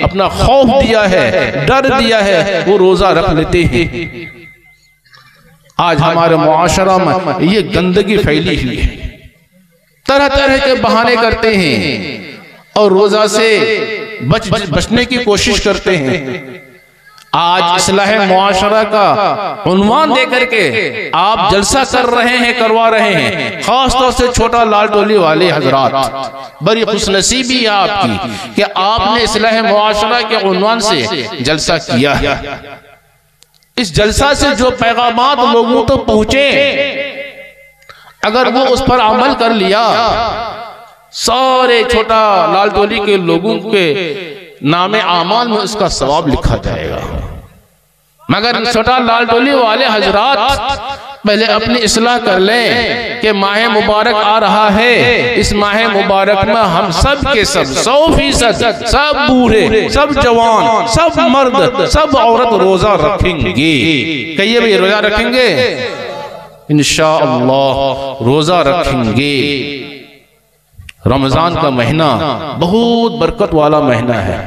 अपना खौफ दिया है, डर दिया है, वो रोजा रख लेते हैं। आज हमारे मुआशरा में ये गंदगी फैली हुई है, तरह तरह के बहाने करते हैं और रोजा से बचने की कोशिश करते हैं। आज इस्लाह मुआशरा का उन्वान देकर के आप जलसा कर रहे हैं, करवा रहे हैं, खासतौर से छोटा लाल टोली वाले हजरात, बड़ी खुशनसीबी है आपकी कि आपने इस्लाह मुआशरा के उन्वान से जलसा किया है। इस जलसा से जो पैगामात लोगों तक पहुंचे, अगर वो उस पर अमल कर लिया, सारे छोटा लाल टोली के लोगों के नामे आमाल में उसका सवाब लिखा जाएगा। मगर छोटा लाल टोली वाले हजरात पहले अपनी इस्लाह कर लें कि माह मुबारक आ रहा है, इस माह मुबारक में हम सब के सब 100%, सब बूढ़े, सब जवान, सब मर्द, सब औरत रोजा रखेंगे। कहिए भाई, रोजा रखेंगे, इंशाअल्लाह रोजा रखेंगे। रमजान का महीना बहुत बरकत वाला महीना है।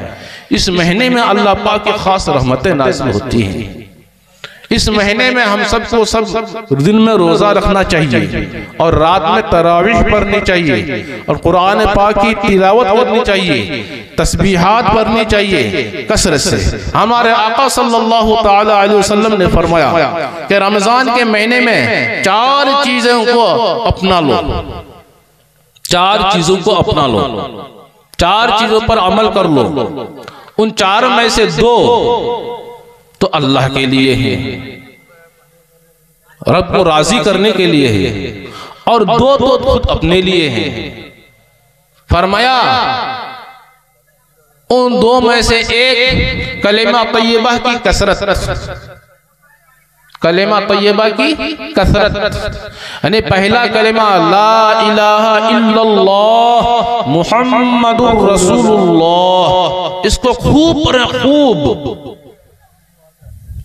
इस महीने में अल्लाह पाक की खास रहमतें नाज़िल होती हैं। इस महीने में हम सबको सब दिन में रोजा रखना चाहिए और रात में तरावीह पढ़नी चाहिए और कुरान पाक की तिलावत करनी चाहिए, तस्बीहात पढ़नी चाहिए कसरत से। हमारे आका सल्लल्लाहु ताला अलैहि वसल्लम ने फरमाया कि रमजान के महीने में 4 चीजों को अपना लो, 4 चीजों को अपना लो, 4 चीजों पर अमल कर लो। उन 4 में से 2 तो अल्लाह के लिए है, रब को राजी करने के लिए है, और 2 तो खुद अपने लिए है। फरमाया उन 2 में से एक कलेमा तय्यबा की कसरत, कलेमा तय्यबा की कसरत, यानी पहला कलेमा ला इलाहा इल्लल्लाह मुहम्मदुर रसूलुल्लाह, इसको खूब पढ़ें,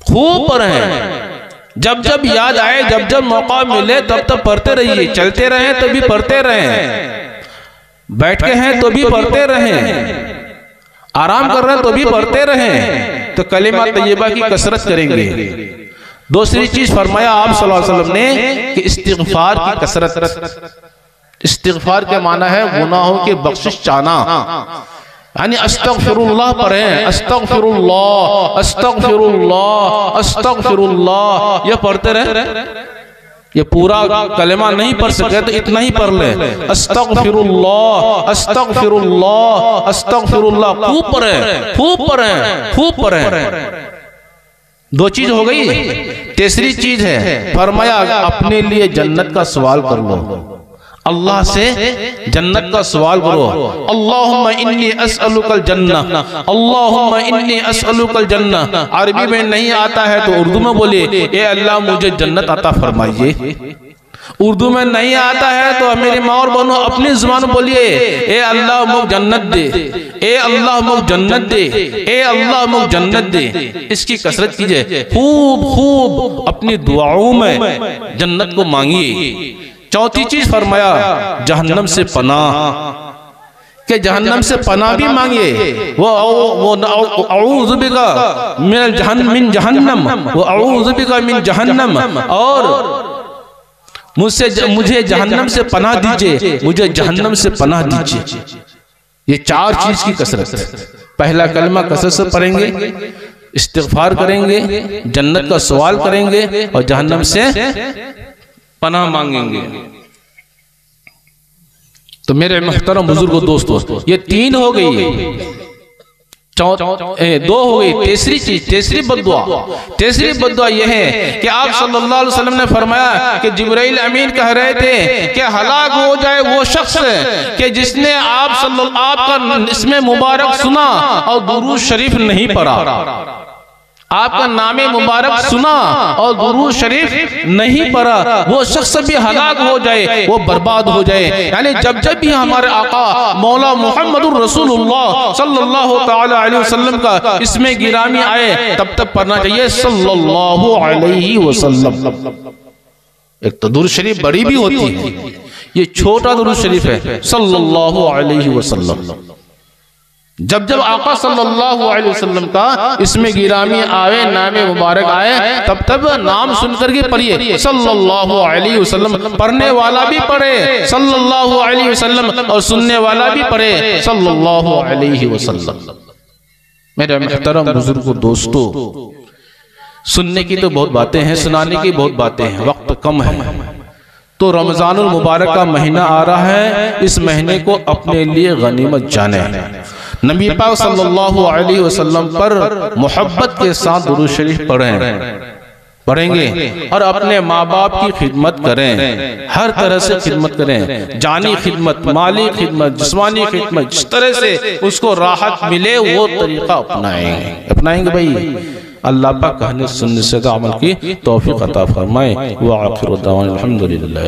खूब पढ़ें। जब जब याद आए, जब जब मौका मिले तब तब पढ़ते रहिए। चलते रहे तो भी पढ़ते रहें, बैठ के हैं तो भी पढ़ते रहें, आराम कर रहे हैं तो भी पढ़ते रहें। तो कलेमा तय्यबा की कसरत करेंगे। दूसरी चीज फरमाया आप सल्लल्लाहु अलैहि वसल्लम ने कि इस्तिग़फार की कसरत। इस्तिग़फार के माना है गुनाहों की बख्शिश चाहना, यानी अस्तगफिरुल्लाह पढ़ें, अस्तगफिरुल्लाह अस्तगफिरुल्लाह अस्तगफिरुल्लाह, ये पढ़ते रहे। ये पूरा कलेमा नहीं पढ़ सके तो इतना ही पढ़ ले, अस्तगफिरुल्लाह अस्तगफिरुल्लाह अस्तगफिरुल्लाह, खूब पढ़ें, खूब पढ़ें, खूब पढ़ें। 2 चीज हो गई। तीसरी चीज है फरमाया अपने लिए जन्नत का सवाल कर लो, अल्लाह से जन्नत का सवाल करो। अल्लाहुम्मा इन्नी अस्अलुकल जन्नह, अल्लाहुम्मा इन्नी अस्अलुकल जन्नह। अरबी में नहीं आता है तो उर्दू में बोलिए, ए अल्लाह मुझे जन्नत अता फरमाइए। उर्दू में नहीं आता है तो मेरी माँ और बहनों अपनी जुबान बोलिए, ए अल्लाह मुझे जन्नत दे, ए अल्लाह मुझे जन्नत दे, ए अल्लाह मुझे जन्नत दे। इसकी कसरत कीजिए, खूब खूब अपनी दुआओं में जन्नत को मांगिए। चौथी चीज फरमाया जहन्नम से पनाह, कि जहन्नम से पनाह भी मांगिए। वो अऊज़ु बिका मिन जहन्नम, वो अऊज़ु बिका मिन जहन्नम, और मुझे जहन्नम से पनाह दीजिए, मुझे जहन्नम से पनाह दीजिए। ये 4 चीज की कसरत। पहला कलमा कसरत से पढ़ेंगे, इस्तिग़फार करेंगे, जन्नत का सवाल करेंगे और जहन्नम से पनाह मांगेंगे। तो मेरे मुहतरम बुजुर्गों दोस्तों, ये 3 हो गई, 2 हो गई। तीसरी चीज, तीसरी बद्दुआ यह है कि आप सल्लल्लाहु अलैहि वसल्लम ने फरमाया कि जिब्राइल अमीन कह रहे थे कि हलाक हो जाए वो शख्स कि जिसने आपका इसमें मुबारक सुना और दुरूद शरीफ नहीं पढ़ा। आपका नामे मुबारक सुना और दुरूद शरीफ नहीं पढ़ा, वो शख्स भी हलाक हो जाए, वो बर्बाद हो जाए। यानी जब जब भी हमारे आका मौला मुहम्मदुर रसूलुल्लाह सल्लल्लाहु ताला अलैहि वसल्लम का इसमें गिरामी आए तब तक पढ़ना चाहिए सल्लल्लाहु अलैहि वसल्लम। एक तो दुरूद शरीफ बड़ी भी होती है, ये छोटा दुरूद शरीफ है सल्लल्लाहु अलैहि वसल्लम। जब जब आका सल्लल्लाहु अलैहि वसल्लम का इसमें गिरामी आवे, नामे मुबारक आए, तब तब नाम सुनकर के पढ़िए सल्लल्लाहु अलैहि वसल्लम। पढ़ने वाला भी पढ़े सल्लल्लाहु अलैहि वसल्लम और सुनने वाला भी पढ़े सल्लल्लाहु अलैहि वसल्लम। मेरे मुहतरम बुजुर्गों दोस्तों, सुनने की तो बहुत बातें हैं, सुनाने की बहुत बातें हैं, वक्त कम है। तो रमजानुल मुबारक का महीना आ रहा है, इस महीने को अपने लिए गनीमत जाने। नबी पाक सल्लल्लाहु अलैहि वसल्लम पर मोहब्बत के साथ दुरूद शरीफ पढ़ेंगे और अपने माँ बाप की खिदमत करें, हर तरह से खिदमत करें, जानी खिदमत, माली खिदमत, जिस्मानी खिदमत, जिस तरह से उसको राहत मिले वो तरीका अपनाएंगे भाई। अल्लाह पाक कहने सुनने से अमल की तौफीक अता फरमाए। व आखिर दावाना अल्हम्दुलिल्लाह।